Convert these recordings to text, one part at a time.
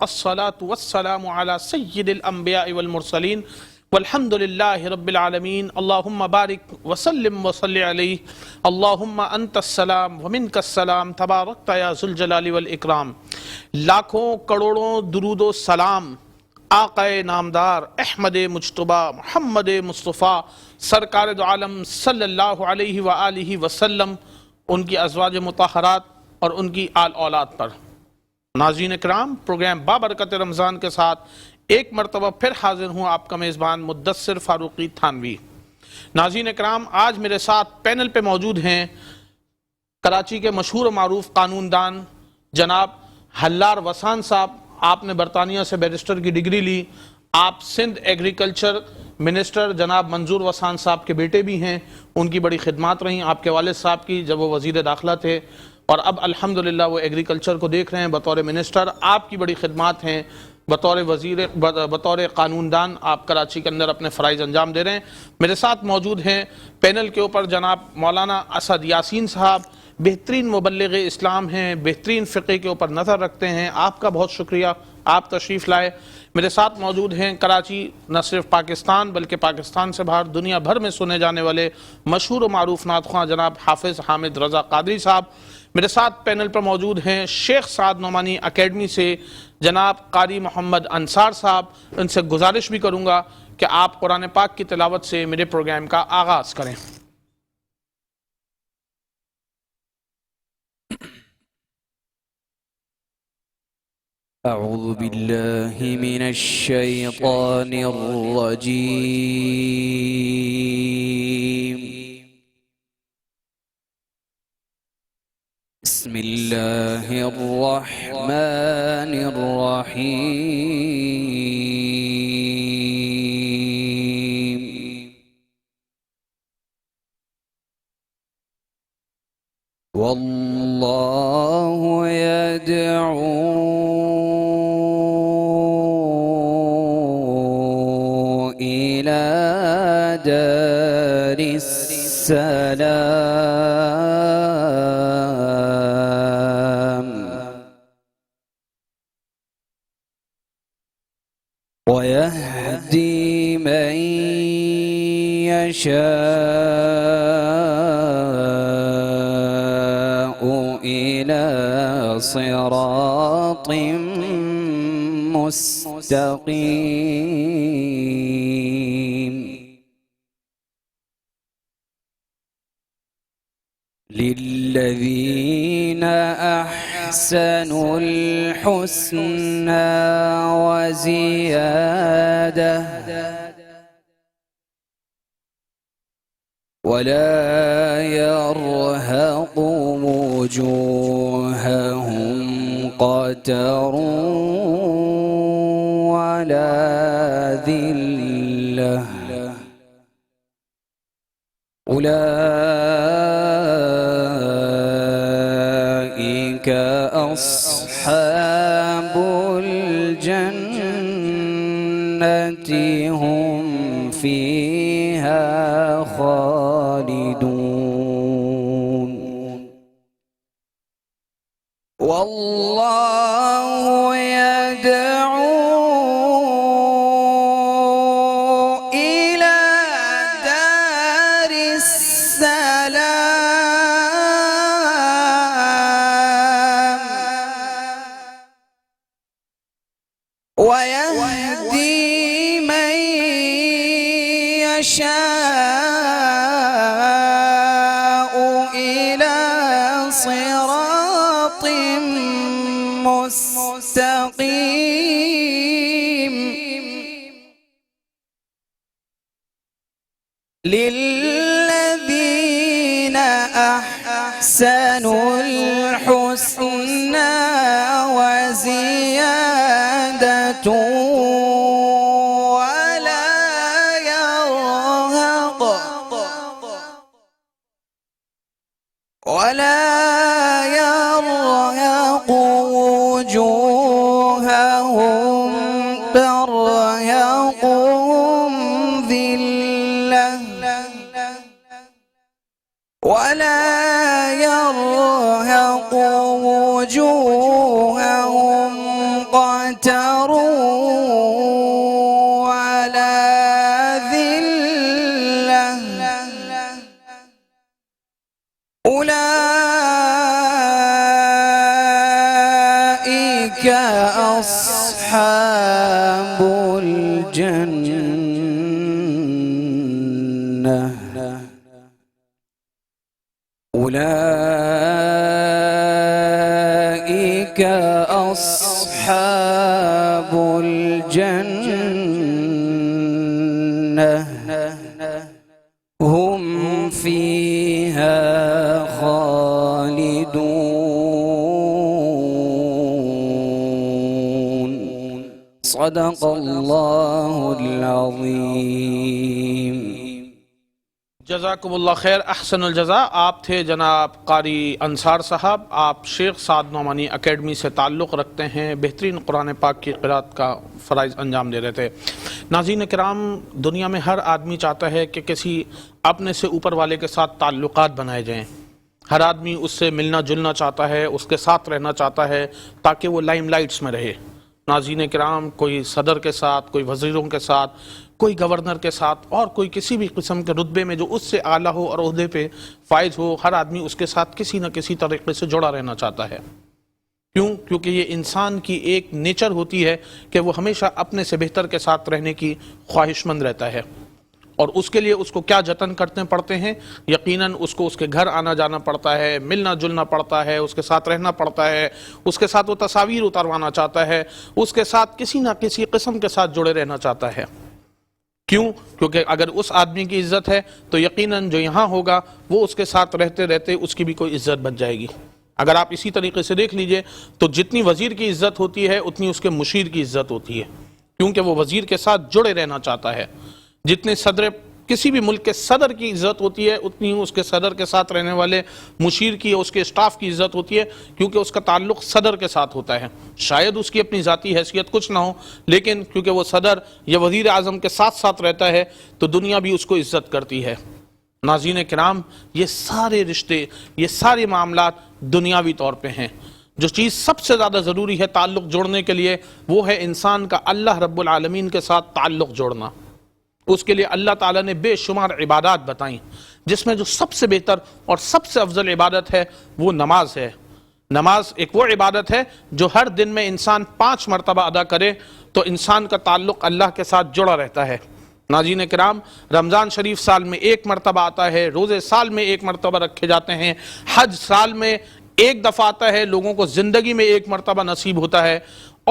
الصلاة والسلام على سید الانبیاء والمرسلین والحمد للہ رب العالمین اللہم بارک وسلم وصلی علیہ اللہم انت السلام ومنک السلام تبارکت یا ذو الجلال والاکرام۔ لاکھوں کروڑوں درود و سلام آقا نامدار احمد مجتبی محمد مصطفیٰ سرکار دو عالم صلی اللہ علیہ وآلہ وسلم، ان کی ازواج مطہرات اور ان کی آل اولاد پر۔ ناظرین اکرام، پروگرام بابرکت رمضان کے ساتھ ایک مرتبہ پھر حاضر ہوں آپ کا میزبان مدثر فاروقی تھانوی۔ ناظرین اکرام، آج میرے ساتھ پینل پہ موجود ہیں کراچی کے مشہور و معروف قانون دان جناب حلار وسان صاحب۔ آپ نے برطانیہ سے بیرسٹر کی ڈگری لی۔ آپ سندھ ایگریکلچر منسٹر جناب منظور وسان صاحب کے بیٹے بھی ہیں۔ ان کی بڑی خدمات رہیں آپ کے والد صاحب کی جب وہ وزیر داخلہ تھے، اور اب الحمدللہ وہ ایگریکلچر کو دیکھ رہے ہیں بطور منسٹر۔ آپ کی بڑی خدمات ہیں بطور قانون دان، آپ کراچی کے اندر اپنے فرائض انجام دے رہے ہیں۔ میرے ساتھ موجود ہیں پینل کے اوپر جناب مولانا اسد یاسین صاحب، بہترین مبلغ اسلام ہیں، بہترین فقہ کے اوپر نظر رکھتے ہیں۔ آپ کا بہت شکریہ، آپ تشریف لائے۔ میرے ساتھ موجود ہیں کراچی نہ صرف پاکستان بلکہ پاکستان سے باہر دنیا بھر میں سنے جانے والے مشہور و معروف نعت خواں جناب حافظ حامد رضا قادری صاحب۔ میرے ساتھ پینل پر موجود ہیں شیخ سعد نعمانی اکیڈمی سے جناب قاری محمد انصار صاحب۔ ان سے گزارش بھی کروں گا کہ آپ قرآن پاک کی تلاوت سے میرے پروگرام کا آغاز کریں۔ اعوذ باللہ من الشیطان الرجیم، بسم اللہ الرحمن الرحیم۔ واللہ يدعو إلى دار السلام ويهدي من يشاء إلى صراط مستقيم، للذين أحسنوا الحسنى وزيادة ولا يرهق وجوههم قتر ولا ذلة، أولئك أصحاب الجنة هم فيها خالدون، والله يدعو إلى دار السلام ويهدي من يشاء إلى صراط مستقيم، للذين أحسنوا الحسنى وزيادة ولا يرهق وجوههم ترهقهم ذلة ولا يرهق وجوههم قتر واحتروا على ذلة أولئك أصحاب الجنة أولئك أصحاب الجنة هم فيها خالدون صدق الله العظيم جزاکم اللہ خیر، احسن الجزا۔ آپ تھے جناب قاری انصار صاحب، آپ شیخ سعد نعمانی اکیڈمی سے تعلق رکھتے ہیں، بہترین قرآن پاک کی قرات کا فرائض انجام دے رہے تھے۔ ناظرین کرام، دنیا میں ہر آدمی چاہتا ہے کہ کسی اپنے سے اوپر والے کے ساتھ تعلقات بنائے جائیں، ہر آدمی اس سے ملنا جلنا چاہتا ہے، اس کے ساتھ رہنا چاہتا ہے تاکہ وہ لائم لائٹس میں رہے۔ ناظرین کرام، کوئی صدر کے ساتھ، کوئی وزیروں کے ساتھ، کوئی گورنر کے ساتھ، اور کوئی کسی بھی قسم کے رتبے میں جو اس سے اعلیٰ ہو اور عہدے پہ فائز ہو، ہر آدمی اس کے ساتھ کسی نہ کسی طریقے سے جڑا رہنا چاہتا ہے۔ کیوں؟ کیونکہ یہ انسان کی ایک نیچر ہوتی ہے کہ وہ ہمیشہ اپنے سے بہتر کے ساتھ رہنے کی خواہش مند رہتا ہے، اور اس کے لیے اس کو کیا جتن کرنے پڑتے ہیں؟ یقیناً اس کو اس کے گھر آنا جانا پڑتا ہے، ملنا جلنا پڑتا ہے، اس کے ساتھ رہنا پڑتا ہے، اس کے ساتھ وہ تصاویر اتروانا چاہتا ہے، اس کے ساتھ کسی نہ کسی قسم کے ساتھ جڑے رہنا چاہتا ہے۔ کیوں؟ کیونکہ اگر اس آدمی کی عزت ہے تو یقیناً جو یہاں ہوگا وہ اس کے ساتھ رہتے رہتے اس کی بھی کوئی عزت بن جائے گی۔ اگر آپ اسی طریقے سے دیکھ لیجئے تو جتنی وزیر کی عزت ہوتی ہے اتنی اس کے مشیر کی عزت ہوتی ہے، کیونکہ وہ وزیر کے ساتھ جڑے رہنا چاہتا ہے۔ جتنے صدر کسی بھی ملک کے صدر کی عزت ہوتی ہے اتنی اس کے صدر کے ساتھ رہنے والے مشیر کی، اس کے اسٹاف کی عزت ہوتی ہے، کیونکہ اس کا تعلق صدر کے ساتھ ہوتا ہے۔ شاید اس کی اپنی ذاتی حیثیت کچھ نہ ہو، لیکن کیونکہ وہ صدر یا وزیر اعظم کے ساتھ ساتھ رہتا ہے تو دنیا بھی اس کو عزت کرتی ہے۔ ناظرین کرام، یہ سارے رشتے، یہ سارے معاملات دنیاوی طور پہ ہیں۔ جو چیز سب سے زیادہ ضروری ہے تعلق جوڑنے کے لیے وہ ہے انسان کا اللہ رب العالمین کے ساتھ تعلق جوڑنا۔ اس کے لیے اللہ تعالیٰ نے بے شمار عبادات بتائیں، جس میں جو سب سے بہتر اور سب سے افضل عبادت ہے وہ نماز ہے۔ نماز ایک وہ عبادت ہے جو ہر دن میں انسان 5 مرتبہ ادا کرے تو انسان کا تعلق اللہ کے ساتھ جڑا رہتا ہے۔ ناظرین کرام، رمضان شریف سال میں 1 مرتبہ آتا ہے، روزے سال میں 1 مرتبہ رکھے جاتے ہیں، حج سال میں 1 دفعہ آتا ہے، لوگوں کو زندگی میں 1 مرتبہ نصیب ہوتا ہے،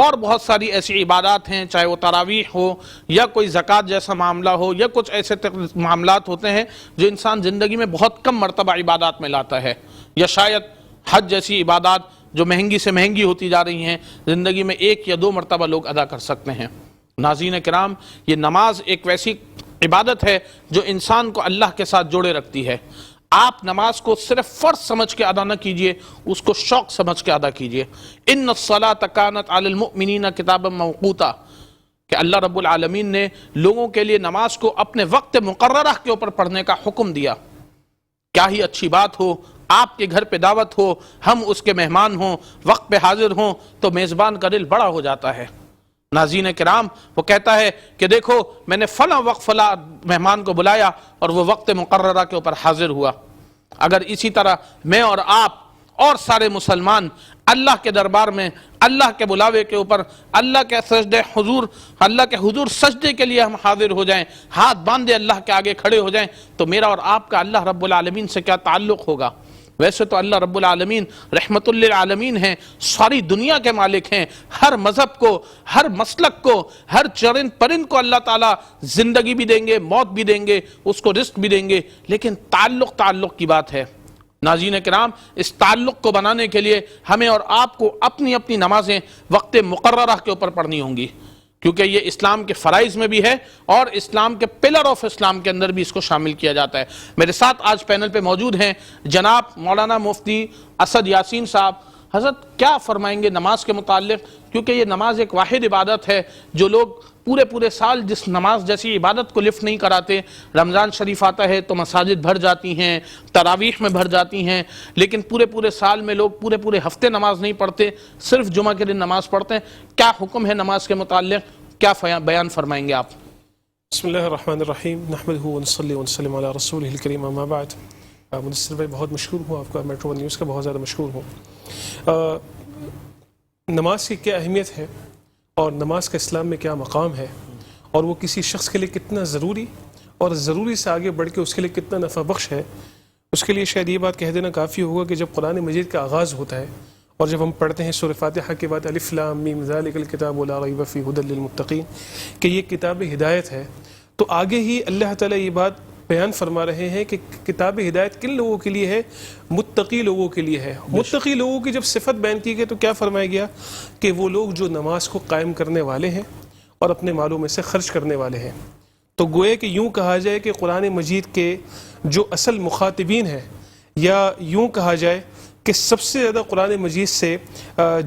اور بہت ساری ایسی عبادات ہیں، چاہے وہ تراویح ہو یا کوئی زکوٰۃ جیسا معاملہ ہو یا کچھ ایسے معاملات ہوتے ہیں جو انسان زندگی میں بہت کم مرتبہ عبادات میں لاتا ہے، یا شاید حج جیسی عبادات جو مہنگی سے مہنگی ہوتی جا رہی ہیں، زندگی میں 1 یا 2 مرتبہ لوگ ادا کر سکتے ہیں۔ ناظرین کرام، یہ نماز ایک ویسی عبادت ہے جو انسان کو اللہ کے ساتھ جوڑے رکھتی ہے۔ آپ نماز کو صرف فرض سمجھ کے ادا نہ کیجئے، اس کو شوق سمجھ کے ادا کیجئے۔ ان الصلاۃ کانت علی المؤمنین کتابا موقوتا، کہ اللہ رب العالمین نے لوگوں کے لیے نماز کو اپنے وقت مقررہ کے اوپر پڑھنے کا حکم دیا۔ کیا ہی اچھی بات ہو، آپ کے گھر پہ دعوت ہو، ہم اس کے مہمان ہوں، وقت پہ حاضر ہوں تو میزبان کا دل بڑا ہو جاتا ہے۔ ناظرین کرام، وہ کہتا ہے کہ دیکھو میں نے فلاں وقت فلاں مہمان کو بلایا اور وہ وقت مقررہ کے اوپر حاضر ہوا۔ اگر اسی طرح میں اور آپ اور سارے مسلمان اللہ کے دربار میں اللہ کے بلاوے کے اوپر اللہ کے حضور سجدے کے لیے ہم حاضر ہو جائیں، ہاتھ باندھے اللہ کے آگے کھڑے ہو جائیں، تو میرا اور آپ کا اللہ رب العالمین سے کیا تعلق ہوگا؟ ویسے تو اللہ رب العالمین رحمت للعالمین ہیں، ساری دنیا کے مالک ہیں، ہر مذہب کو، ہر مسلک کو، ہر چرند پرند کو اللہ تعالیٰ زندگی بھی دیں گے، موت بھی دیں گے، اس کو رزق بھی دیں گے، لیکن تعلق کی بات ہے۔ ناظرین کرام، اس تعلق کو بنانے کے لیے ہمیں اور آپ کو اپنی اپنی نمازیں وقت مقررہ کے اوپر پڑھنی ہوں گی، کیونکہ یہ اسلام کے فرائض میں بھی ہے اور اسلام کے پلر آف اسلام کے اندر بھی اس کو شامل کیا جاتا ہے۔ میرے ساتھ آج پینل پہ موجود ہیں جناب مولانا مفتی اسد یاسین صاحب، حضرت کیا فرمائیں گے نماز کے متعلق؟ کیونکہ یہ نماز ایک واحد عبادت ہے، جو لوگ پورے سال جس نماز جیسی عبادت کو لفٹ نہیں کراتے، رمضان شریف آتا ہے تو مساجد بھر جاتی ہیں، تراویح میں بھر جاتی ہیں، لیکن پورے سال میں لوگ پورے ہفتے نماز نہیں پڑھتے، صرف جمعہ کے دن نماز پڑھتے ہیں۔ کیا حکم ہے نماز کے متعلق؟ کیا بیان فرمائیں گے آپ؟ بسم اللہ الرحمن الرحیم، نحمدہ ونصلی ونسلم علی رسولہ الکریم، اما بعد۔ مدثر بھائی بہت مشکور ہوں، آپ کا میٹرو ون نیوز کا بہت زیادہ مشکور ہوں۔ نماز کی کیا اہمیت ہے اور نماز کا اسلام میں کیا مقام ہے، اور وہ کسی شخص کے لیے کتنا ضروری اور ضروری سے آگے بڑھ کے اس کے لیے کتنا نفع بخش ہے، اس کے لیے شاید یہ بات کہہ دینا کافی ہوگا کہ جب قرآن مجید کا آغاز ہوتا ہے اور جب ہم پڑھتے ہیں سورہ فاتحہ کے بعد الف لام میم ذالک الکتاب لا ریب فیہ ھدی للمتقین کہ یہ کتاب ہدایت ہے، تو آگے ہی اللہ تعالیٰ یہ بات بیان فرما رہے ہیں کہ کتاب ہدایت کن لوگوں کے لیے ہے؟ متقی لوگوں کے لیے ہے۔ متقی لوگوں کی جب صفت بیان کی گئی تو کیا فرمایا گیا؟ کہ وہ لوگ جو نماز کو قائم کرنے والے ہیں اور اپنے مالوں میں سے خرچ کرنے والے ہیں۔ تو گویا کہ یوں کہا جائے کہ قرآن مجید کے جو اصل مخاطبین ہیں، یا یوں کہا جائے کہ سب سے زیادہ قرآن مجید سے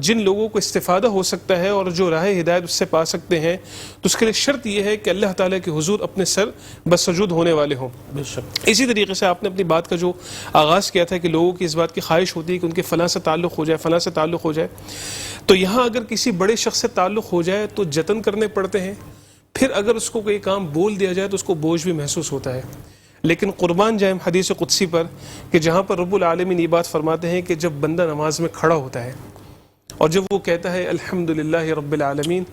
جن لوگوں کو استفادہ ہو سکتا ہے اور جو راہ ہدایت اس سے پا سکتے ہیں، تو اس کے لیے شرط یہ ہے کہ اللہ تعالیٰ کے حضور اپنے سر بسجود ہونے والے ہوں۔ بے شک۔ اسی طریقے سے آپ نے اپنی بات کا جو آغاز کیا تھا کہ لوگوں کی اس بات کی خواہش ہوتی ہے کہ ان کے فلاں سے تعلق ہو جائے، فلاں سے تعلق ہو جائے، تو یہاں اگر کسی بڑے شخص سے تعلق ہو جائے تو جتن کرنے پڑتے ہیں، پھر اگر اس کو کوئی کام بول دیا جائے تو اس کو بوجھ بھی محسوس ہوتا ہے۔ لیکن قربان جائیں حدیث قدسی پر کہ جہاں پر رب العالمین یہ بات فرماتے ہیں کہ جب بندہ نماز میں کھڑا ہوتا ہے اور جب وہ کہتا ہے الحمدللہ رب العالمین،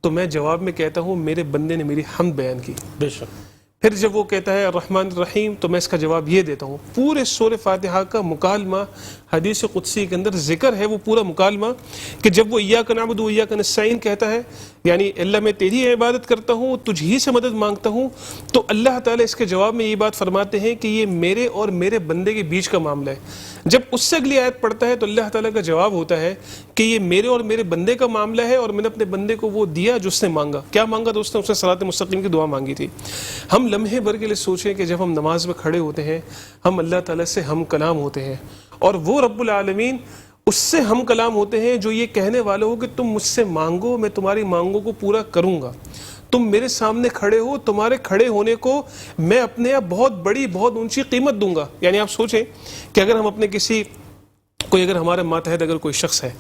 تو میں جواب میں کہتا ہوں میرے بندے نے میری حمد بیان کی۔ بے شک۔ پھر جب وہ کہتا ہے الرحمن الرحیم، تو میں اس کا جواب یہ دیتا ہوں۔ پورے سورہ فاتحہ کا مکالمہ حدیث قدسی کے اندر ذکر ہے، وہ پورا مکالمہ کہ جب وہ ایاک نعبد و ایاک نستعین کہتا ہے، یعنی اللہ میں تیری عبادت کرتا ہوں، تجھ ہی سے مدد مانگتا ہوں، تو اللہ تعالیٰ اس کے جواب میں یہ بات فرماتے ہیں کہ یہ میرے اور میرے بندے کے بیچ کا معاملہ ہے۔ جب اس سے اگلی آیت پڑھتا ہے تو اللہ تعالیٰ کا جواب ہوتا ہے کہ یہ میرے اور میرے بندے کا معاملہ ہے، اور میں نے اپنے بندے کو وہ دیا جو اس نے مانگا۔ کیا مانگا دوستوں؟ اس نے صراط مستقیم کی دعا مانگی تھی۔ ہم لمحے بھر کے لیے سوچیں کہ جب ہم نماز میں کھڑے ہوتے ہیں، ہم اللہ تعالیٰ سے ہم کلام ہوتے ہیں، اور وہ رب العالمین اس سے ہم کلام ہوتے ہیں جو یہ کہنے والا ہو کہ تم مجھ سے مانگو، میں تمہاری مانگوں کو پورا کروں گا۔ تم میرے سامنے کھڑے ہو، تمہارے کھڑے ہونے کو میں اپنے آپ بہت بڑی بہت اونچی قیمت دوں گا۔ یعنی آپ سوچیں کہ اگر ہم اپنے اگر ہمارے ماتحت اگر کوئی شخص ہے،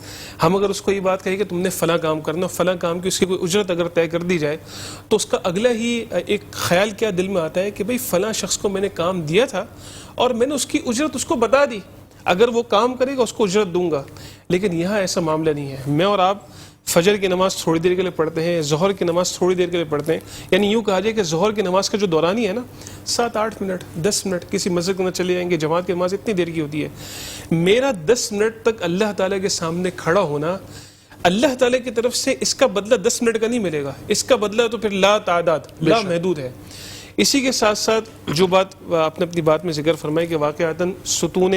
ہم اگر اس کو یہ بات کہیں کہ تم نے فلاں کام کرنا، فلاں کام کی اس کی کوئی اجرت اگر طے کر دی جائے، تو اس کا اگلا ہی ایک خیال کیا دل میں آتا ہے کہ بھئی فلاں شخص کو میں نے کام دیا تھا اور میں نے اس کی اجرت اس کو بتا دی، اگر وہ کام کرے گا اس کو اجرت دوں گا۔ لیکن یہاں ایسا معاملہ نہیں ہے۔ میں اور آپ فجر کی نماز تھوڑی دیر کے لیے پڑھتے ہیں، ظہر کی نماز تھوڑی دیر کے لیے پڑھتے ہیں، یعنی یوں کہا جائے کہ ظہر کی نماز کا جو دورانی ہے نا، 7-8 منٹ 10 منٹ کسی مسجد کے اندر چلے جائیں گے، جماعت کی نماز اتنی دیر کی ہوتی ہے۔ میرا 10 منٹ تک اللہ تعالیٰ کے سامنے کھڑا ہونا، اللہ تعالیٰ کی طرف سے اس کا بدلہ 10 منٹ کا نہیں ملے گا، اس کا بدلہ تو پھر لا تعداد، لا محدود ہے۔ اسی کے ساتھ ساتھ جو بات آپ نے اپنی بات میں ذکر فرمائی کہ واقعتاً ستون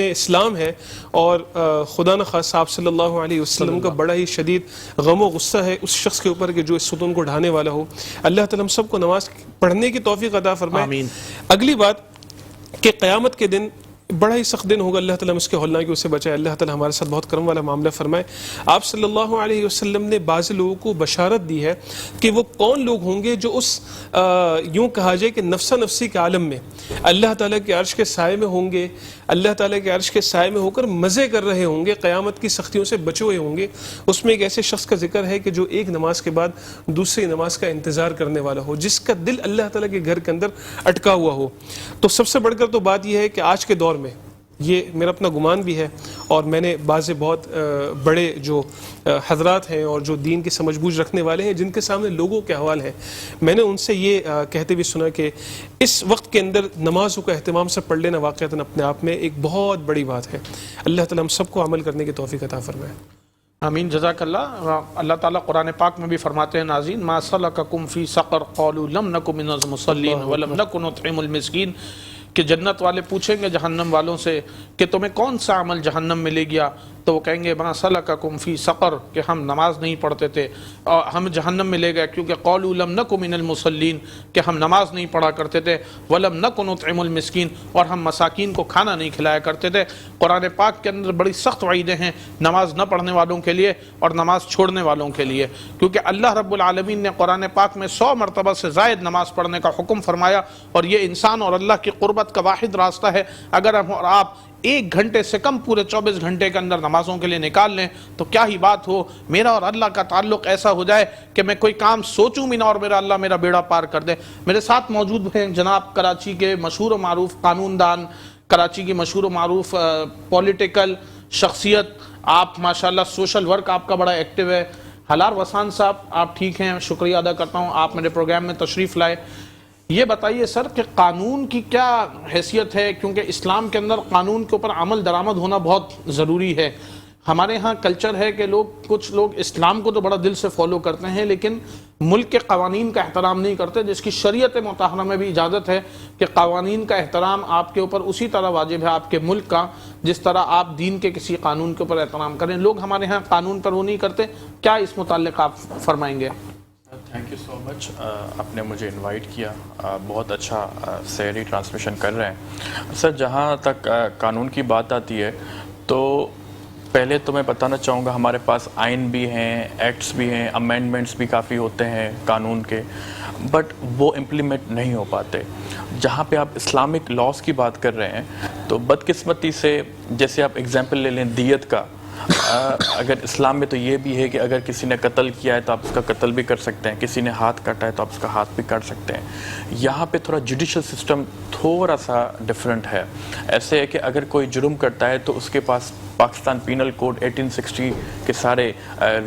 اسلام ہے، اور خدا نخواستہ آپ صلی اللہ علیہ وسلم کا بڑا ہی شدید غم و غصہ ہے اس شخص کے اوپر کہ جو اس ستون کو ڈھانے والا ہو۔ اللہ تعالیٰ ہم سب کو نماز پڑھنے کی توفیق عطا فرمائے۔ آمین۔ اگلی بات کہ قیامت کے دن بڑا ہی سخت دن ہوگا، اللہ تعالیٰ اس کے ہولناکی سے بچائے، اللہ تعالیٰ ہمارے ساتھ بہت کرم والا معاملہ فرمائے۔ آپ صلی اللہ علیہ وسلم نے بعض لوگوں کو بشارت دی ہے کہ وہ کون لوگ ہوں گے جو اس یوں کہا جائے کہ نفسا نفسی کے عالم میں اللہ تعالیٰ کے عرش کے سائے میں ہوں گے، اللہ تعالیٰ کے عرش کے سائے میں ہو کر مزے کر رہے ہوں گے، قیامت کی سختیوں سے بچے ہوئے ہوں گے۔ اس میں ایک ایسے شخص کا ذکر ہے کہ جو ایک نماز کے بعد دوسری نماز کا انتظار کرنے والا ہو، جس کا دل اللہ تعالیٰ کے گھر کے اندر اٹکا ہوا ہو۔ تو سب سے بڑھ کر تو بات یہ ہے کہ آج کے دور میں یہ میرا اپنا گمان بھی ہے، اور میں نے بعض بہت بڑے جو حضرات ہیں اور جو دین کی سمجھ بوجھ رکھنے والے ہیں جن کے سامنے لوگوں کے احوال ہیں، میں نے ان سے یہ کہتے بھی سنا کہ اس وقت کے اندر نمازوں کا اہتمام سے پڑھ لینا واقعتاً اپنے آپ میں ایک بہت بڑی بات ہے۔ اللہ تعالیٰ ہم سب کو عمل کرنے کی توفیق عطا فرمائے۔ آمین، جزاک اللہ۔ اللہ تعالیٰ قرآن پاک میں بھی فرماتے ہیں ناظرین، ما سلککم فی سقر قالوا لم نک من المصلین ولم نک نطعم المسکین، کہ جنت والے پوچھیں گے جہنم والوں سے کہ تمہیں کون سا عمل جہنم میں لے گیا، تو وہ کہیں گے ما سلککم فی سقر، کہ ہم نماز نہیں پڑھتے تھے اور ہم جہنم میں لے گئے، کیونکہ قولوا لم نک من المصلین، کہ ہم نماز نہیں پڑھا کرتے تھے، ولم نک نطعم المسکین، اور ہم مساکین کو کھانا نہیں کھلایا کرتے تھے۔ قرآن پاک کے اندر بڑی سخت وعیدیں ہیں نماز نہ پڑھنے والوں کے لیے اور نماز چھوڑنے والوں کے لیے، کیونکہ اللہ رب العالمین نے قرآن پاک میں 100 مرتبہ سے زائد نماز پڑھنے کا حکم فرمایا، اور یہ انسان اور اللہ کی قربت کا واحد راستہ ہے۔ اگر ہم اور آپ 1 گھنٹے سے کم پورے 24 گھنٹے کے اندر نمازوں کے لیے نکال لیں تو کیا ہی بات ہو، میرا اور اللہ کا تعلق ایسا ہو جائے کہ میں کوئی کام سوچوں بھی نہ اور میرا اللہ میرا بیڑا پار کر دے۔ میرے ساتھ موجود ہیں جناب کراچی کے مشہور و معروف قانون دان، کراچی کی مشہور و معروف پولیٹیکل شخصیت، آپ ماشاءاللہ سوشل ورک آپ کا بڑا ایکٹیو ہے، ہلار وسان صاحب، آپ ٹھیک ہیں؟ شکریہ ادا کرتا ہوں آپ میرے پروگرام میں تشریف لائے۔ یہ بتائیے سر کہ قانون کی کیا حیثیت ہے، کیونکہ اسلام کے اندر قانون کے اوپر عمل درآمد ہونا بہت ضروری ہے۔ ہمارے ہاں کلچر ہے کہ کچھ لوگ اسلام کو تو بڑا دل سے فالو کرتے ہیں لیکن ملک کے قوانین کا احترام نہیں کرتے، جس کی شریعت مطہرہ میں بھی اجازت ہے کہ قوانین کا احترام آپ کے اوپر اسی طرح واجب ہے آپ کے ملک کا جس طرح آپ دین کے کسی قانون کے اوپر احترام کریں۔ لوگ ہمارے ہاں قانون پر وہ نہیں کرتے، کیا اس متعلق آپ فرمائیں گے؟ تھینک یو سو مچ، آپ نے مجھے انوائٹ کیا، بہت اچھا سحری ٹرانسمیشن کر رہے ہیں سر۔ جہاں تک قانون کی بات آتی ہے تو پہلے تو میں بتانا چاہوں گا ہمارے پاس آئین بھی ہیں، ایکٹس بھی ہیں، امینڈمنٹس بھی کافی ہوتے ہیں قانون کے، بٹ وہ امپلیمنٹ نہیں ہو پاتے۔ جہاں پہ آپ اسلامک لاز کی بات کر رہے ہیں تو بدقسمتی سے جیسے آپ اگزامپل لے لیں دیت کا، اگر اسلام میں تو یہ بھی ہے کہ اگر کسی نے قتل کیا ہے تو آپ اس کا قتل بھی کر سکتے ہیں، کسی نے ہاتھ کاٹا ہے تو آپ اس کا ہاتھ بھی کاٹ سکتے ہیں۔ یہاں پہ تھوڑا جوڈیشل سسٹم تھوڑا سا ڈیفرنٹ ہے، ایسے ہے کہ اگر کوئی جرم کرتا ہے تو اس کے پاس پاکستان پینل کوڈ 1860 کے سارے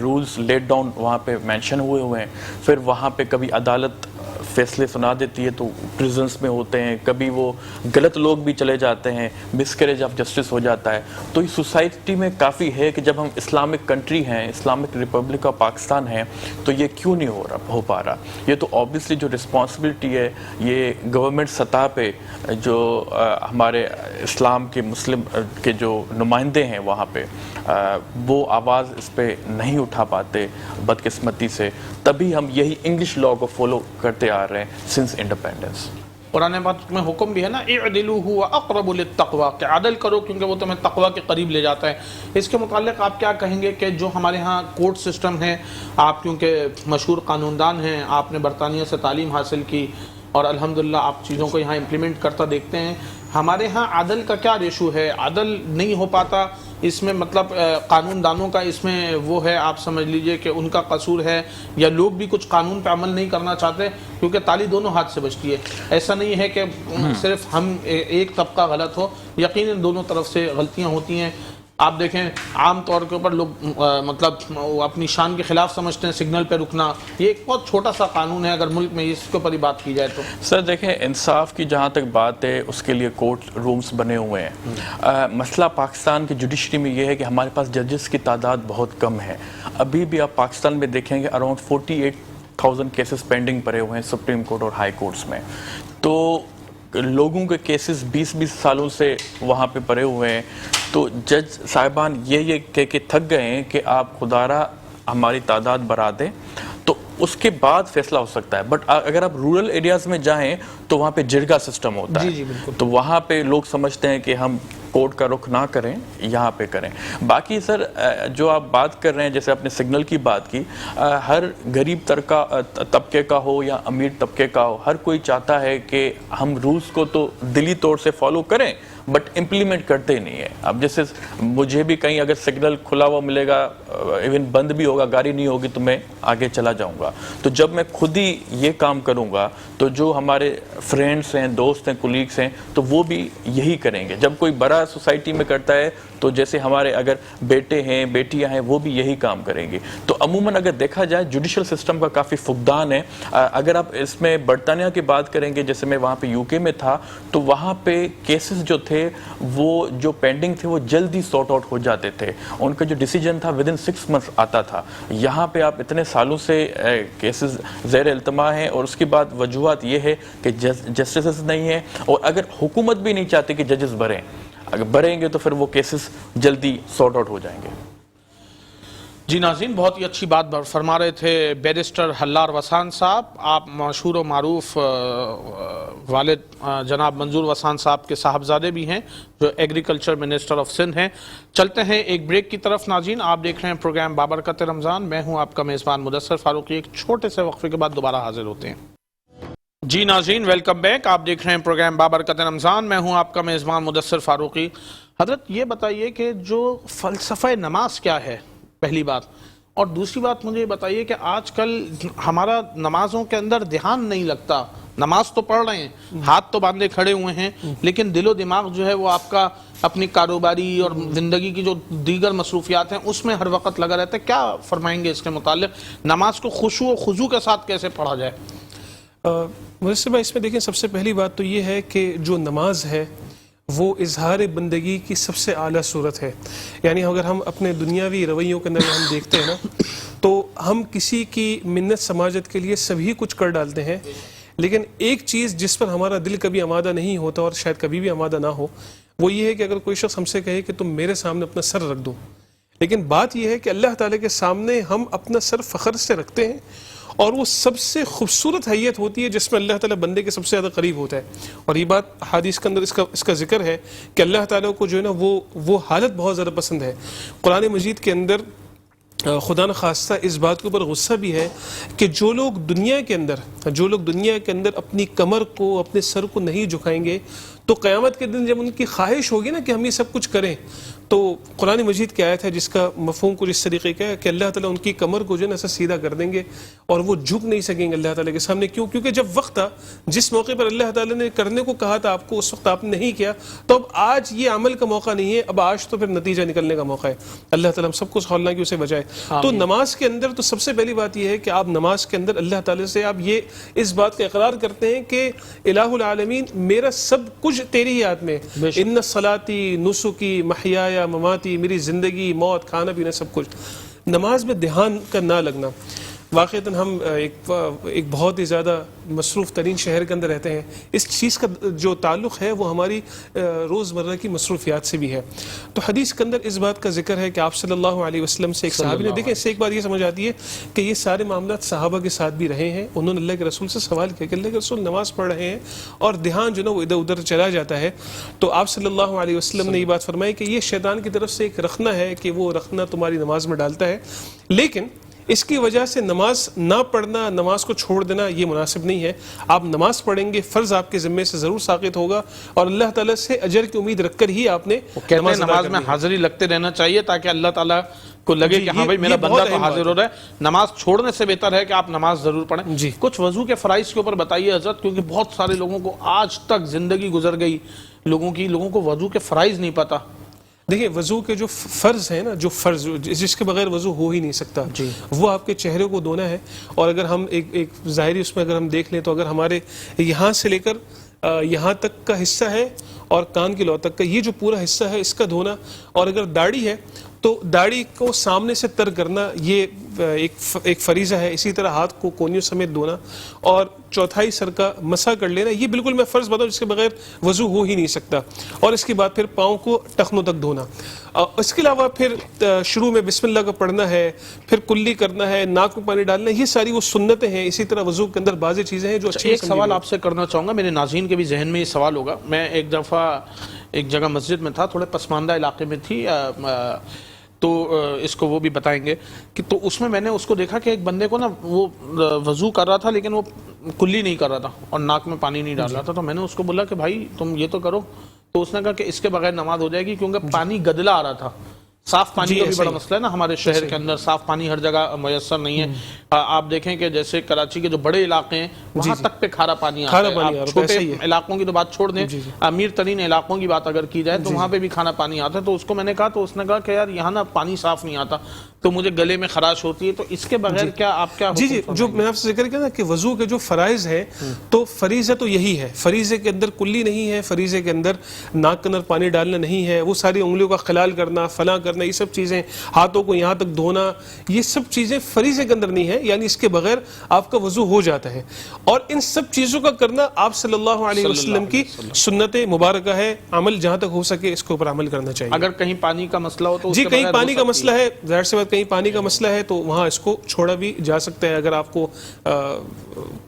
رولز لیٹ ڈاؤن وہاں پہ مینشن ہوئے ہیں، پھر وہاں پہ کبھی عدالت فیصلے سنا دیتی ہے تو پریزنس میں ہوتے ہیں، کبھی وہ غلط لوگ بھی چلے جاتے ہیں، مسکریج آف جسٹس ہو جاتا ہے۔ تو یہ سوسائٹی میں کافی ہے کہ جب ہم اسلامک کنٹری ہیں، اسلامک ریپبلک آف پاکستان ہیں، تو یہ کیوں نہیں ہو پا رہا؟ یہ تو آبویسلی جو رسپانسبلٹی ہے یہ گورنمنٹ سطح پہ جو ہمارے اسلام کے مسلم کے جو نمائندے ہیں وہاں پہ وہ آواز اس پہ نہیں اٹھا پاتے بدقسمتی سے، تبھی ہم یہی انگلش لاء کو فالو کرتے آ رہے ہیں سنس انڈیپینڈنس۔ قرآن پاک میں حکم بھی ہے نا اعدلوا هو اقرب للتقوی، کہ عدل کرو کیونکہ وہ تمہیں تقوی کے قریب لے جاتا ہے۔ اس کے متعلق آپ کیا کہیں گے کہ جو ہمارے ہاں کورٹ سسٹم ہے، آپ کیونکہ مشہور قانون دان ہیں، آپ نے برطانیہ سے تعلیم حاصل کی اور الحمدللہ آپ چیزوں کو یہاں امپلیمنٹ کرتا دیکھتے ہیں، ہمارے ہاں عدل کا کیا ریشو ہے؟ عدل نہیں ہو پاتا اس میں، مطلب قانون دانوں کا اس میں وہ ہے، آپ سمجھ لیجئے کہ ان کا قصور ہے، یا لوگ بھی کچھ قانون پہ عمل نہیں کرنا چاہتے؟ کیونکہ تالی دونوں ہاتھ سے بجتی ہے، ایسا نہیں ہے کہ صرف ہم ایک طبقہ غلط ہو، یقیناً دونوں طرف سے غلطیاں ہوتی ہیں۔ آپ دیکھیں عام طور کے اوپر لوگ مطلب وہ اپنی شان کے خلاف سمجھتے ہیں سگنل پہ رکنا، یہ ایک بہت چھوٹا سا قانون ہے اگر ملک میں اس کے اوپر ہی بات کی جائے تو۔ سر دیکھیں انصاف کی جہاں تک بات ہے اس کے لیے کورٹ رومز بنے ہوئے ہیں۔ مسئلہ پاکستان کی جوڈیشری میں یہ ہے کہ ہمارے پاس ججز کی تعداد بہت کم ہے۔ ابھی بھی آپ پاکستان میں دیکھیں گے اراؤنڈ 48,000 کیسز پینڈنگ پڑے ہوئے ہیں سپریم کورٹ اور ہائی کورٹس میں، تو لوگوں کے کیسز 20 سالوں سے وہاں پہ پڑے ہوئے ہیں، تو جج صاحبان یہ کہہ کے تھک گئے ہیں کہ آپ خدارہ ہماری تعداد بڑھا دیں تو اس کے بعد فیصلہ ہو سکتا ہے۔ بٹ اگر آپ رورل ایریاز میں جائیں تو وہاں پہ جرگا سسٹم ہوتا ہے، تو وہاں پہ لوگ سمجھتے ہیں کہ ہم کورٹ کا رخ نہ کریں، یہاں پہ کریں۔ باقی سر جو آپ بات کر رہے ہیں، جیسے آپ نے سگنل کی بات کی، ہر غریب طبقے کا ہو یا امیر طبقے کا ہو، ہر کوئی چاہتا ہے کہ ہم رولز کو تو دلی طور سے فالو کریں بٹ امپلیمنٹ کرتے نہیں ہیں۔ اب جیسے مجھے بھی کہیں اگر سگنل کھلا ہوا ملے گا، ایون بند بھی ہوگا، گاڑی نہیں ہوگی تو میں آگے چلا جاؤں گا۔ تو جب میں خود ہی یہ کام کروں گا تو جو ہمارے فرینڈس ہیں، دوست ہیں، کولیگس ہیں، تو وہ بھی یہی کریں گے۔ جب کوئی بڑا سوسائٹی میں کرتا ہے تو جیسے ہمارے اگر بیٹے ہیں، بیٹیاں ہیں، وہ بھی یہی کام کریں گے۔ تو عموماً اگر دیکھا جائے جوڈیشل سسٹم کا کافی فقدان ہے۔ اگر آپ اس میں برطانیہ کی بات کریں گے، جیسے میں وہاں پہ UK میں تھا، تو وہاں پہ کیسز جو تھے وہ جو پینڈنگ تھے وہ جلدی سارٹ آؤٹ ہو جاتے تھے، ان کا جو ڈیسیجن تھا ودن 6 months آتا تھا۔ یہاں پہ آپ اتنے سالوں سے کیسز زیر التماع ہیں، اور اس کی بعد وجوہات یہ ہے کہ جسٹسز نہیں ہیں، اور اگر حکومت بھی نہیں چاہتی کہ ججز بڑھیں، اگر بڑھیں گے تو پھر وہ کیسز جلدی سارٹ آؤٹ ہو جائیں گے. جی ناظرین، بہت ہی اچھی بات فرما رہے تھے بیرسٹر حلار وسان صاحب. آپ مشہور و معروف والد جناب منظور وسان صاحب کے صاحبزادے بھی ہیں جو ایگریکلچر منسٹر آف سندھ ہیں. چلتے ہیں ایک بریک کی طرف ناظرین. آپ دیکھ رہے ہیں پروگرام بابرکت رمضان. میں ہوں آپ کا میزبان مدثر فاروقی. ایک چھوٹے سے وقفے کے بعد دوبارہ حاضر ہوتے ہیں. جی ناظرین، ویلکم بیک. آپ دیکھ رہے ہیں پروگرام بابرکت رمضان. میں ہوں آپ کا میزبان مدثر فاروقی. حضرت یہ بتائیے کہ جو فلسفہ نماز کیا ہے، پہلی بات. اور دوسری بات مجھے بتائیے کہ آج کل ہمارا نمازوں کے اندر دھیان نہیں لگتا. نماز تو پڑھ رہے ہیں، ہاتھ تو باندھے کھڑے ہوئے ہیں، لیکن دل و دماغ جو ہے وہ آپ کا اپنی کاروباری اور زندگی کی جو دیگر مصروفیات ہیں اس میں ہر وقت لگا رہتا ہے. کیا فرمائیں گے اس کے متعلق؟ نماز کو خشوع و خضوع کے ساتھ کیسے پڑھا جائے؟ مدثر بھائی، اس میں دیکھیں، سب سے پہلی بات تو یہ ہے کہ جو نماز ہے وہ اظہار بندگی کی سب سے اعلیٰ صورت ہے. یعنی اگر ہم اپنے دنیاوی رویوں کے اندر ہم دیکھتے ہیں نا، تو ہم کسی کی منت سماجت کے لیے سبھی کچھ کر ڈالتے ہیں، لیکن ایک چیز جس پر ہمارا دل کبھی آمادہ نہیں ہوتا اور شاید کبھی بھی آمادہ نہ ہو، وہ یہ ہے کہ اگر کوئی شخص ہم سے کہے کہ تم میرے سامنے اپنا سر رکھ دو. لیکن بات یہ ہے کہ اللہ تعالیٰ کے سامنے ہم اپنا سر فخر سے رکھتے ہیں، اور وہ سب سے خوبصورت حیت ہوتی ہے جس میں اللہ تعالیٰ بندے کے سب سے زیادہ قریب ہوتا ہے. اور یہ بات حدیث کے اندر اس کا ذکر ہے کہ اللہ تعالیٰ کو جو ہے نا وہ حالت بہت زیادہ پسند ہے. قرآن مجید کے اندر خدا نخواستہ اس بات کے اوپر غصہ بھی ہے کہ جو لوگ دنیا کے اندر اپنی کمر کو، اپنے سر کو نہیں جھکائیں گے، تو قیامت کے دن جب ان کی خواہش ہوگی نا کہ ہم یہ سب کچھ کریں، تو قرآن مجید کی آیت ہے جس کا مفہوم کچھ اس طریقے کا ہے کہ اللہ تعالیٰ ان کی کمر کو جو ہے نا ایسا سیدھا کر دیں گے اور وہ جھک نہیں سکیں گے اللہ تعالیٰ کے سامنے. کیوں؟ کیونکہ جب وقت تھا، جس موقع پر اللہ تعالیٰ نے کرنے کو کہا تھا آپ کو، اس وقت آپ نے نہیں کیا. تو اب آج یہ عمل کا موقع نہیں ہے، اب آج تو پھر نتیجہ نکلنے کا موقع ہے. اللہ تعالیٰ ہم سب کو سکھانا کہ اسے بچائے. تو نماز کے اندر تو سب سے پہلی بات یہ ہے کہ آپ نماز کے اندر اللہ تعالیٰ سے آپ یہ اس بات کا اقرار کرتے ہیں کہ الہ العالمین، میرا سب کچھ تیری ہی ہاتھ میں، ان صلاتی نسکی محیایا مماتی، میری زندگی، موت، کھانا پینا سب کچھ. نماز میں دھیان کا نہ لگنا. واقعتاً ہم ایک بہت ہی زیادہ مصروف ترین شہر کے اندر رہتے ہیں. اس چیز کا جو تعلق ہے وہ ہماری روزمرہ کی مصروفیات سے بھی ہے. تو حدیث کے اندر اس بات کا ذکر ہے کہ آپ صلی اللہ علیہ وسلم سے ایک صحابی نے، دیکھیں اس سے ایک بات یہ سمجھ آتی ہے کہ یہ سارے معاملات صحابہ کے ساتھ بھی رہے ہیں. انہوں نے اللہ کے رسول سے سوال کیا کہ اللہ کے رسول نماز پڑھ رہے ہیں اور دھیان جو نا وہ ادھر ادھر چلا جاتا ہے. تو آپ صلی اللہ علیہ وسلم نے یہ بات فرمائی کہ یہ شیطان کی طرف سے ایک رخنہ ہے کہ وہ رخنہ تمہاری نماز میں ڈالتا ہے، لیکن اس کی وجہ سے نماز نہ پڑھنا، نماز کو چھوڑ دینا یہ مناسب نہیں ہے. آپ نماز پڑھیں گے، فرض آپ کے ذمے سے ضرور ساقط ہوگا، اور اللہ تعالیٰ سے اجر کی امید رکھ کر ہی آپ نے نماز میں حاضری لگتے رہنا چاہیے تاکہ اللہ تعالیٰ کو لگے کہ ہاں بھائی میرا بندہ تو حاضر ہو رہا ہے. نماز چھوڑنے سے بہتر ہے کہ آپ نماز ضرور پڑھیں. کچھ وضو کے فرائض کے اوپر بتائیے حضرت، کیونکہ بہت سارے لوگوں کو آج تک زندگی گزر گئی لوگوں کو وضو کے فرائض نہیں پتا. دیکھیں، وضو کے جو فرض ہیں نا، جو فرض جس کے بغیر وضو ہو ہی نہیں سکتا، وہ آپ کے چہرے کو دھونا ہے. اور اگر ہم ایک ظاہری اس میں اگر ہم دیکھ لیں تو اگر ہمارے یہاں سے لے کر یہاں تک کا حصہ ہے اور کان کی لو تک کا یہ جو پورا حصہ ہے اس کا دھونا، اور اگر داڑھی ہے تو داڑھی کو سامنے سے تر کرنا یہ ایک فریضہ ہے. اسی طرح ہاتھ کو کونیوں سمیت دھونا اور چوتھائی سر کا مسح کر لینا، یہ بالکل میں فرض بتاؤں جس کے بغیر وضو ہو ہی نہیں سکتا. اور اس کے بعد پھر پاؤں کو ٹخنوں تک دھونا. اس کے علاوہ پھر شروع میں بسم اللہ کا پڑھنا ہے، پھر کلی کرنا ہے، ناک میں پانی ڈالنا ہے، یہ ساری وہ سنتیں ہیں. اسی طرح وضو کے اندر بعض چیزیں ہیں جو اچھی. ایک سوال آپ سے کرنا چاہوں گا، میرے ناظرین کے بھی ذہن میں یہ سوال ہوگا. میں ایک دفعہ ایک جگہ مسجد میں تھا، تھوڑے پسماندہ علاقے میں تھی، تو اس کو وہ بھی بتائیں گے کہ تو اس میں نے اس کو دیکھا کہ ایک بندے کو نا وہ وضو کر رہا تھا لیکن وہ کلی نہیں کر رہا تھا اور ناک میں پانی نہیں ڈال رہا تھا. تو میں نے اس کو بولا کہ بھائی تم یہ تو کرو. تو اس نے کہا کہ اس کے بغیر نماز ہو جائے گی کیونکہ پانی گدلا آ رہا تھا. صاف پانی کا بھی بڑا مسئلہ ہے نا ہمارے شہر کے اندر، صاف پانی ہر جگہ میسر نہیں ہے. آپ دیکھیں کہ جیسے کراچی کے جو بڑے علاقے ہیں وہاں تک پہ کھارا پانی آتا ہے. آپ چھوٹے علاقوں کی تو بات چھوڑ دیں، امیر ترین علاقوں کی بات اگر کی جائے تو وہاں پہ بھی کھانا پانی آتا ہے. تو اس کو میں نے کہا تو اس نے کہا کہ یار یہاں نا پانی صاف نہیں آتا تو مجھے گلے میں خراش ہوتی ہے. تو اس کے بغیر کیا آپ کیا جو میں آپ سے ذکر کیا نا کہ وضو کے جو فرائض ہیں تو فریضہ تو یہی ہے. فریضے کے اندر کلی نہیں ہے، فریضے کے اندر ناک کے اندر پانی ڈالنا نہیں ہے، وہ ساری انگلیوں کا خلال کرنا، فلاں کرنا، یہ سب چیزیں، ہاتھوں کو یہاں تک دھونا، یہ سب چیزیں فریضے کے اندر نہیں ہے. یعنی اس کے بغیر آپ کا وضو ہو جاتا ہے. اور ان سب چیزوں کا کرنا آپ صلی اللہ علیہ وسلم کی سنت مبارکہ ہے. عمل جہاں تک ہو سکے اس کے اوپر عمل کرنا چاہیے. اگر کہیں پانی کا مسئلہ ہو تو جی کہیں پانی کا مسئلہ ہے, ظاہر سی بات کہیں پانی کا مسئلہ ہے تو وہاں اس کو چھوڑا بھی جا سکتا ہے اگر آپ کو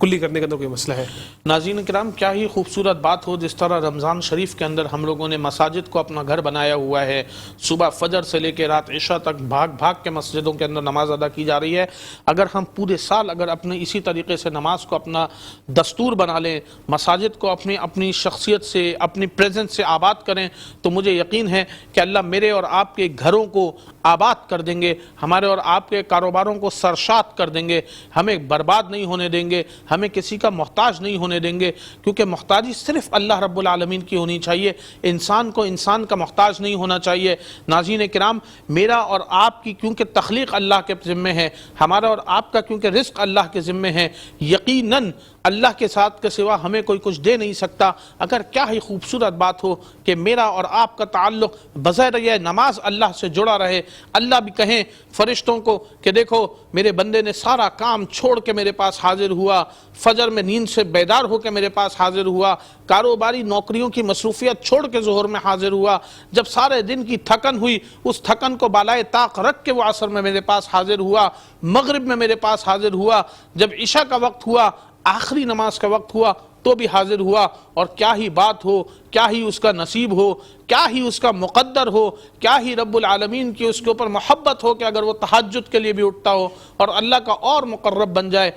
کلی کرنے کا کوئی مسئلہ ہے. ناظرین کرام, کیا ہی خوبصورت بات ہو جس طرح رمضان شریف کے اندر ہم لوگوں نے مساجد کو اپنا گھر بنایا ہوا ہے. صبح فجر سے لے کے رات عشاء تک بھاگ بھاگ کے مسجدوں کے اندر نماز ادا کی جا رہی ہے. اگر ہم پورے سال اگر اپنے اسی طریقے سے نماز کو اپنا دستور بنا لیں, مساجد کو اپنی شخصیت سے, اپنی پریزنس سے آباد کریں, تو مجھے یقین ہے کہ اللہ میرے اور آپ کے گھروں کو آباد کر دیں گے, ہمارے اور آپ کے کاروباروں کو سرشاد کر دیں گے, ہمیں برباد نہیں ہونے دیں گے, ہمیں کسی کا محتاج نہیں ہونے دیں گے, کیونکہ محتاجی صرف اللہ رب العالمین کی ہونی چاہیے, انسان کو انسان کا محتاج نہیں ہونا چاہیے. ناظرین کرام, میرا اور آپ کی کیونکہ تخلیق اللہ کے ذمے ہے, ہمارا اور آپ کا کیونکہ رزق اللہ کے ذمے ہے, یقیناً اللہ کے ساتھ کے سوا ہمیں کوئی کچھ دے نہیں سکتا. اگر کیا ہی خوبصورت بات ہو کہ میرا اور آپ کا تعلق بظاہر یہ نماز اللہ سے جڑا رہے, اللہ بھی کہیں فرشتوں کو کہ دیکھو میرے بندے نے سارا کام چھوڑ کے میرے پاس حاضر ہوا, فجر میں نیند سے بیدار ہو کے میرے پاس حاضر ہوا, کاروباری نوکریوں کی مصروفیت چھوڑ کے ظہر میں حاضر ہوا, جب سارے دن کی تھکن ہوئی اس تھکن کو بالائے طاق رکھ کے وہ عصر میں میرے پاس حاضر ہوا, مغرب میں میرے پاس حاضر ہوا, جب عشاء کا وقت ہوا, آخری نماز کا وقت ہوا تو بھی حاضر ہوا. اور کیا ہی بات ہو, کیا ہی اس کا نصیب ہو, کیا ہی اس کا مقدر ہو, کیا ہی رب العالمین کی اس کے اوپر محبت ہو کہ اگر وہ تہجد کے لیے بھی اٹھتا ہو اور اللہ کا اور مقرب بن جائے.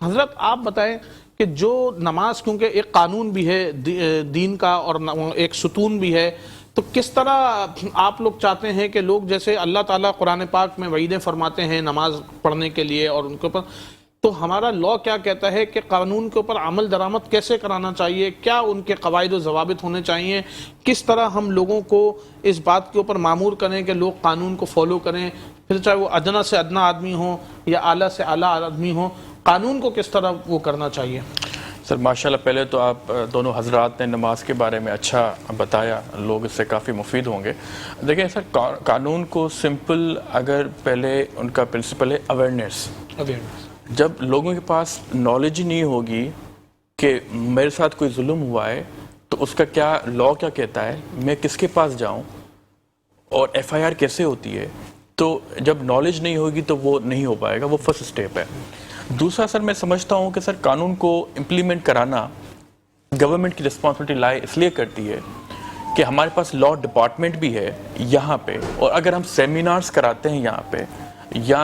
حضرت آپ بتائیں کہ جو نماز کیونکہ ایک قانون بھی ہے دین کا اور ایک ستون بھی ہے, تو کس طرح آپ لوگ چاہتے ہیں کہ لوگ جیسے اللہ تعالیٰ قرآن پاک میں وعیدیں فرماتے ہیں نماز پڑھنے کے لیے اور ان کے اوپر, تو ہمارا لا کیا کہتا ہے کہ قانون کے اوپر عمل درآمد کیسے کرانا چاہیے, کیا ان کے قواعد و ضوابط ہونے چاہیے, کس طرح ہم لوگوں کو اس بات کے اوپر مامور کریں کہ لوگ قانون کو فالو کریں, پھر چاہے وہ ادنا سے ادنا آدمی ہو یا اعلیٰ سے اعلیٰ آدمی ہو, قانون کو کس طرح وہ کرنا چاہیے. سر ماشاءاللہ, پہلے تو آپ دونوں حضرات نے نماز کے بارے میں اچھا بتایا, لوگ اس سے کافی مفید ہوں گے. دیکھیں سر, قانون کو سمپل اگر پہلے ان کا پرنسپل ہے اویئرنیس. جب لوگوں کے پاس نالج ہی نہیں ہوگی کہ میرے ساتھ کوئی ظلم ہوا ہے تو اس کا کیا لا کیا کہتا ہے, میں کس کے پاس جاؤں اور ایف آئی آر کیسے ہوتی ہے, تو جب نالج نہیں ہوگی تو وہ نہیں ہو پائے گا, وہ فرسٹ سٹیپ ہے. دوسرا سر, میں سمجھتا ہوں کہ سر قانون کو امپلیمنٹ کرانا گورنمنٹ کی رسپانسبلٹی لائے اس لیے کرتی ہے کہ ہمارے پاس لا ڈپارٹمنٹ بھی ہے یہاں پہ, اور اگر ہم سیمینارز کراتے ہیں یہاں پہ یا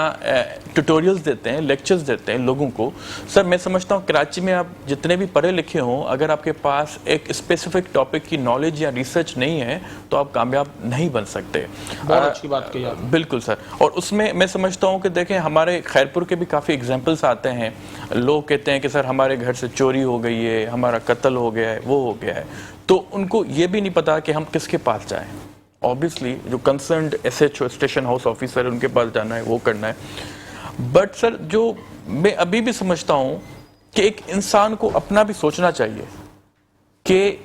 ٹیوٹوریلز دیتے ہیں, لیکچرز دیتے ہیں لوگوں کو, سر میں سمجھتا ہوں کراچی میں آپ جتنے بھی پڑھے لکھے ہوں, اگر آپ کے پاس ایک اسپیسیفک ٹاپک کی نالج یا ریسرچ نہیں ہے تو آپ کامیاب نہیں بن سکتے. بہت اچھی بات کہی آپ. بالکل سر, اور اس میں سمجھتا ہوں کہ دیکھیں ہمارے خیرپور کے بھی کافی ایگزامپلس آتے ہیں, لوگ کہتے ہیں کہ سر ہمارے گھر سے چوری ہو گئی ہے, ہمارا قتل ہو گیا ہے, وہ ہو گیا ہے, تو ان کو یہ بھی نہیں پتا کہ ہم کس کے پاس جائیں. obviously جو concerned S H O station house officer ان کے پاس جانا ہے, وہ کرنا ہے. بٹ سر جو میں ابھی بھی سمجھتا ہوں کہ ایک انسان کو اپنا بھی سوچنا چاہیے کہ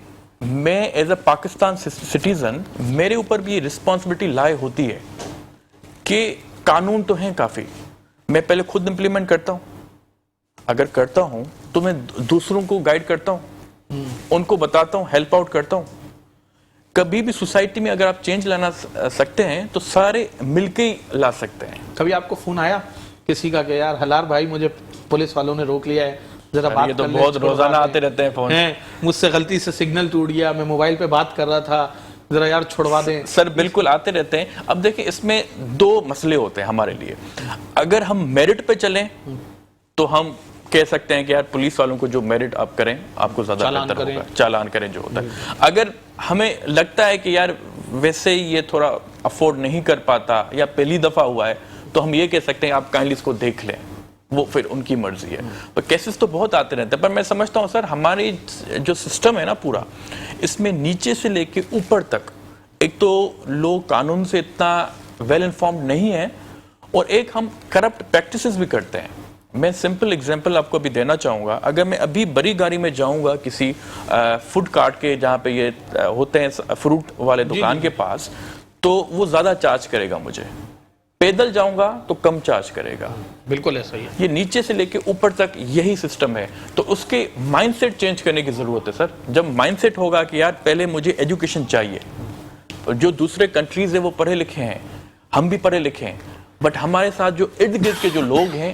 میں ایز اے پاکستان سٹیزن میرے اوپر بھی یہ رسپانسبلٹی لائے ہوتی ہے کہ قانون تو ہیں کافی, میں پہلے خود امپلیمنٹ کرتا ہوں, اگر کرتا ہوں تو میں دوسروں کو گائیڈ کرتا ہوں, ان کو بتاتا ہوں, ہیلپ آؤٹ کرتا ہوں. کبھی بھی سوسائٹی میں اگر آپ چینج لانا سکتے ہیں تو سارے مل کے ہی لا سکتے ہیں. کبھی آپ کو فون آیا کسی کا کہ یار ہلار بھائی مجھے پولیس والوں نے روک لیا ہے, ذرا بات کر لیں؟ بہت روزانہ آتے رہتے ہیں فون. مجھ سے غلطی سے سگنل ٹوٹ گیا, میں موبائل پہ بات کر رہا تھا, ذرا یار چھڑوا دیں. سر بالکل آتے رہتے ہیں. اب دیکھیں اس میں دو مسئلے ہوتے ہیں ہمارے لیے. اگر ہم میرٹ پہ چلیں تو ہم کہہ سکتے ہیں کہ یار پولیس والوں کو جو میرٹ آپ کریں آپ کو زیادہ بہتر ہوگا, چالان کریں جو ہوتا ہے. اگر ہمیں لگتا ہے کہ یار ویسے ہی یہ تھوڑا افورڈ نہیں کر پاتا یا پہلی دفعہ ہوا ہے تو ہم یہ کہہ سکتے ہیں آپ کائنڈلی اس کو دیکھ لیں, وہ پھر ان کی مرضی ہے. تو کیسز تو بہت آتے رہتے ہیں, پر میں سمجھتا ہوں سر ہماری جو سسٹم ہے نا پورا, اس میں نیچے سے لے کے اوپر تک ایک تو لوگ قانون سے اتنا ویل انفارمڈ نہیں ہے, اور ایک ہم کرپٹ پریکٹسز بھی کرتے ہیں. میں سمپل اگزامپل آپ کو ابھی دینا چاہوں گا. اگر میں ابھی بڑی گاڑی میں جاؤں گا کسی فوڈ کارٹ کے جہاں پہ یہ ہوتے ہیں فروٹ والے دکان کے پاس, تو وہ زیادہ چارج کرے گا مجھے. پیدل جاؤں گا تو کم چارج کرے گا. بالکل ایسا ہی ہے. یہ نیچے سے لے کے اوپر تک یہی سسٹم ہے. تو اس کے مائنڈ سیٹ چینج کرنے کی ضرورت ہے سر. جب مائنڈ سیٹ ہوگا کہ یار پہلے مجھے ایجوکیشن چاہیے, جو دوسرے کنٹریز ہیں وہ پڑھے لکھے ہیں, ہم بھی پڑھے لکھے ہیں, بٹ ہمارے ساتھ جو ارد گرد کے جو لوگ ہیں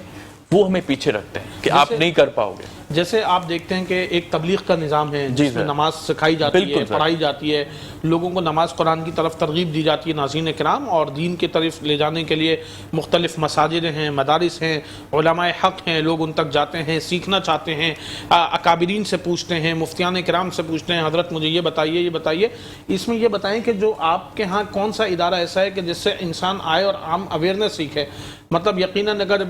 وہ ہمیں پیچھے رکھتے ہیں کہ آپ نہیں کر پاؤ گے. جیسے آپ دیکھتے ہیں کہ ایک تبلیغ کا نظام ہے جس میں نماز سکھائی جاتی ہے, پڑھائی جاتی ہے, لوگوں کو نماز قرآن کی طرف ترغیب دی جاتی ہے ناظرین کرام, اور دین کی طرف لے جانے کے لیے مختلف مساجد ہیں, مدارس ہیں, علماء حق ہیں, لوگ ان تک جاتے ہیں, سیکھنا چاہتے ہیں, اکابرین سے پوچھتے ہیں, مفتیان کرام سے پوچھتے ہیں, حضرت مجھے یہ بتائیے. اس میں یہ بتائیں کہ جو آپ کے ہاں کون سا ادارہ ایسا ہے کہ جس سے انسان آئے اور عام اویئرنیس سیکھے؟ مطلب یقیناً اگر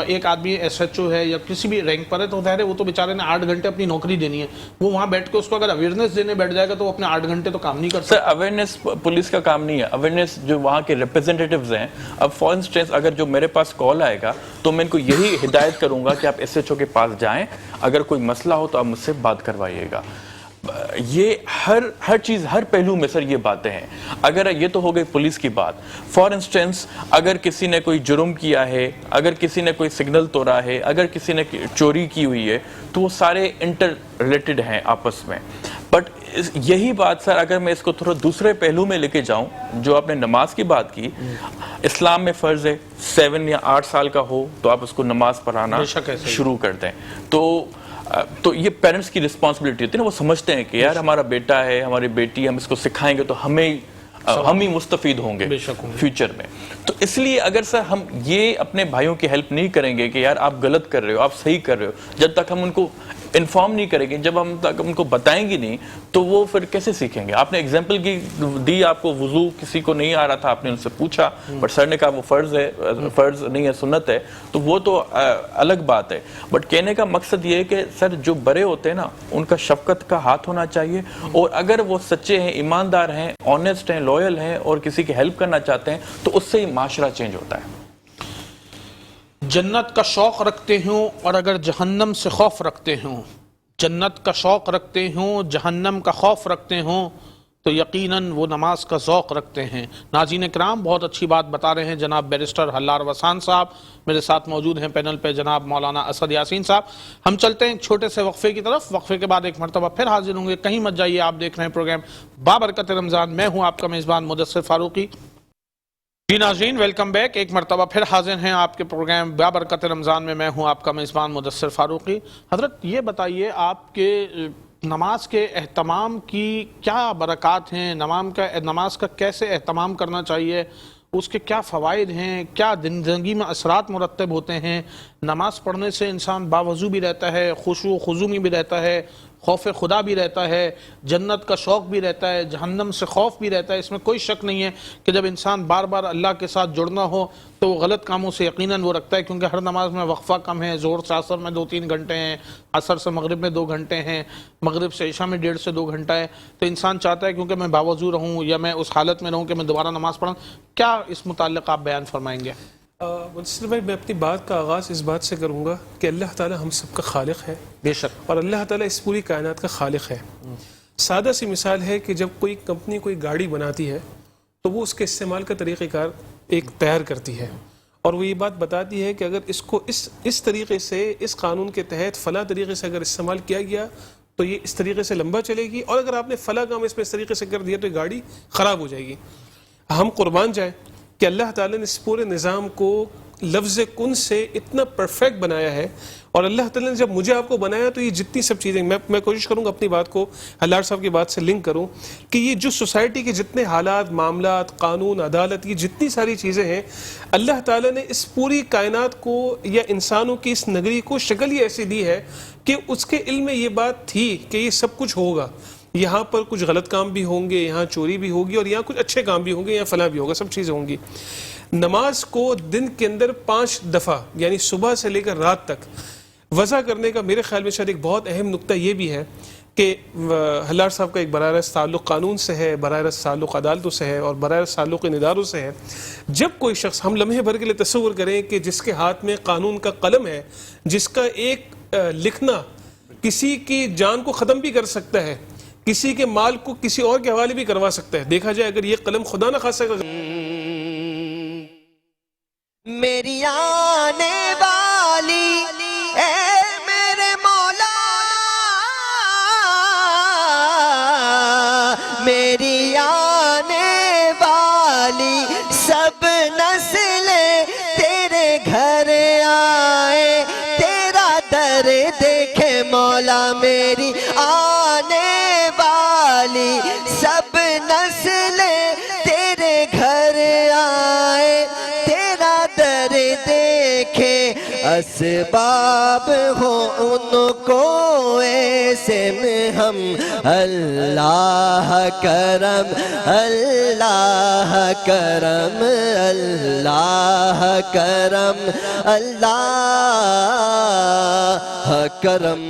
ایک آدمی ایس ایچ او ہے یا کسی بھی رینک پر ہے تو ظاہر ہے وہ تو بیچارے نے 8 گھنٹے اپنی نوکری دینی ہے, وہ وہاں بیٹھ کے اس کو اگر اویئرنیس دینے بیٹھ جائے گا تو وہ اپنے 8 گھنٹے تو کام نہیں کر سکتا. سر اویئرنیس پولیس کا کام نہیں ہے, اویئرنیس جو وہاں کے ریپرزینٹیٹیوز ہیں. اب فار انسٹنس اگر جو میرے پاس کال آئے گا تو میں ان کو یہی ہدایت کروں گا کہ آپ ایس ایچ او کے پاس جائیں, اگر کوئی مسئلہ ہو تو آپ مجھ سے بات کروائیے گا. یہ ہر چیز, ہر پہلو میں سر یہ باتیں ہیں. اگر یہ تو ہو گئی پولیس کی بات. فار انسٹنس اگر کسی نے کوئی جرم کیا ہے, اگر کسی نے کوئی سگنل توڑا ہے, اگر کسی نے چوری کی ہوئی ہے, تو وہ سارے انٹر ریلیٹڈ ہیں آپس میں. بٹ یہی بات سر اگر میں اس کو تھوڑا دوسرے پہلو میں لے کے جاؤں, جو آپ نے نماز کی بات کی, اسلام میں فرض ہے 7 یا 8 سال کا ہو تو آپ اس کو نماز پڑھانا شروع کر دیں. تو یہ پیرنٹس کی رسپانسبلٹی ہوتی ہے نا, وہ سمجھتے ہیں کہ یار ہمارا بیٹا ہے, ہماری بیٹی, ہم اس کو سکھائیں گے تو ہم ہی مستفید ہوں گے فیوچر میں. تو اس لیے اگر سر ہم یہ اپنے بھائیوں کی ہیلپ نہیں کریں گے کہ یار آپ غلط کر رہے ہو, آپ صحیح کر رہے ہو, جب تک ہم ان کو انفارم نہیں کریں گے, جب ہم تک ان کو بتائیں گے نہیں, تو وہ پھر کیسے سیکھیں گے؟ آپ نے اگزامپل کی دی, آپ کو وضو کسی کو نہیں آ رہا تھا, آپ نے ان سے پوچھا, بٹ سر نے کہا وہ فرض نہیں ہے, سنت ہے, تو وہ تو الگ بات ہے. بٹ کہنے کا مقصد یہ ہے کہ سر جو بڑے ہوتے ہیں نا, ان کا شفقت کا ہاتھ ہونا چاہیے, اور اگر وہ سچے ہیں, ایماندار ہیں, آنیسٹ ہیں, لویل ہیں, اور کسی کی ہیلپ کرنا چاہتے ہیں, تو اس سے ہی معاشرہ چینج ہوتا ہے. جنت کا شوق رکھتے ہوں اور اگر جہنم سے خوف رکھتے ہوں, جنت کا شوق رکھتے ہوں, جہنم کا خوف رکھتے ہوں, تو یقیناً وہ نماز کا ذوق رکھتے ہیں. ناظرین کرام, بہت اچھی بات بتا رہے ہیں جناب بیرسٹر حلار وسان صاحب. میرے ساتھ موجود ہیں پینل پہ جناب مولانا اسد یاسین صاحب. ہم چلتے ہیں ایک چھوٹے سے وقفے کی طرف, وقفے کے بعد ایک مرتبہ پھر حاضر ہوں گے. کہیں مت جائیے, آپ دیکھ رہے ہیں پروگرام بابرکت رمضان. میں ہوں آپ کا میزبان مدثر فاروقی. جی ناظرین, ویلکم بیک. ایک مرتبہ پھر حاضر ہیں آپ کے پروگرام بابرکت رمضان میں. میں ہوں آپ کا میزبان مدثر فاروقی. حضرت یہ بتائیے, آپ کے نماز کے اہتمام کی کیا برکات ہیں؟ نماز کا کیسے اہتمام کرنا چاہیے؟ اس کے کیا فوائد ہیں؟ کیا زندگی میں اثرات مرتب ہوتے ہیں؟ نماز پڑھنے سے انسان باوضو بھی رہتا ہے, خشوع و خضوع میں بھی رہتا ہے, خوف خدا بھی رہتا ہے, جنت کا شوق بھی رہتا ہے, جہنم سے خوف بھی رہتا ہے. اس میں کوئی شک نہیں ہے کہ جب انسان بار بار اللہ کے ساتھ جڑنا ہو تو وہ غلط کاموں سے یقیناً وہ رکھتا ہے, کیونکہ ہر نماز میں وقفہ کم ہے. زور سے عصر میں 2-3 گھنٹے ہیں, عصر سے مغرب میں 2 گھنٹے ہیں, مغرب سے عشاء میں 1.5 سے 2 گھنٹہ ہے. تو انسان چاہتا ہے کیونکہ میں باوضو رہوں یا میں اس حالت میں رہوں کہ میں دوبارہ نماز پڑھوں. کیا اس متعلق آپ بیان فرمائیں گے؟ منصر بھائی, میں اپنی بات کا آغاز اس بات سے کروں گا کہ اللہ تعالی ہم سب کا خالق ہے, بے شک, اور اللہ تعالی اس پوری کائنات کا خالق ہے. سادہ سی مثال ہے کہ جب کوئی کمپنی کوئی گاڑی بناتی ہے تو وہ اس کے استعمال کا طریقہ کار ایک تیار کرتی ہے, اور وہ یہ بات بتاتی ہے کہ اگر اس کو اس طریقے سے, اس قانون کے تحت فلاں طریقے سے اگر استعمال کیا گیا تو یہ اس طریقے سے لمبا چلے گی, اور اگر آپ نے فلاں کام اس میں اس طریقے سے کر دیا تو یہ گاڑی خراب ہو جائے گی. ہم قربان جائیں کہ اللہ تعالیٰ نے اس پورے نظام کو لفظ کن سے اتنا پرفیکٹ بنایا ہے, اور اللہ تعالیٰ نے جب مجھے آپ کو بنایا تو یہ جتنی سب چیزیں, میں کوشش کروں گا اپنی بات کو حلار صاحب کی بات سے لنک کروں, کہ یہ جو سوسائٹی کے جتنے حالات, معاملات, قانون, عدالت, یہ جتنی ساری چیزیں ہیں, اللہ تعالیٰ نے اس پوری کائنات کو یا انسانوں کی اس نگری کو شکل ہی ایسی دی ہے کہ اس کے علم میں یہ بات تھی کہ یہ سب کچھ ہوگا. یہاں پر کچھ غلط کام بھی ہوں گے, یہاں چوری بھی ہوگی, اور یہاں کچھ اچھے کام بھی ہوں گے, یہاں فلاں بھی ہوگا, سب چیزیں ہوں گی. نماز کو دن کے اندر 5 دفعہ یعنی صبح سے لے کر رات تک وضع کرنے کا میرے خیال میں شاید ایک بہت اہم نقطہ یہ بھی ہے کہ حلار صاحب کا ایک براہ راست تعلق قانون سے ہے, براہ راست تعلق عدالتوں سے ہے, اور براہ راست تعلق ان اداروں سے ہے. جب کوئی شخص, ہم لمحے بھر کے لیے تصور کریں کہ جس کے ہاتھ میں قانون کا قلم ہے, جس کا ایک لکھنا کسی کی جان کو ختم بھی کر سکتا ہے, کسی کے مال کو کسی اور کے حوالے بھی کروا سکتا ہے. دیکھا جائے اگر یہ قلم خدا نہ خاصا میری آنے والی سب نسلیں تیرے گھر آئے، تیرا در دیکھے اسباب ہو ان کو ایسے میں ہم، اللہ کرم اللہ کرم اللہ کرم اللہ کرم۔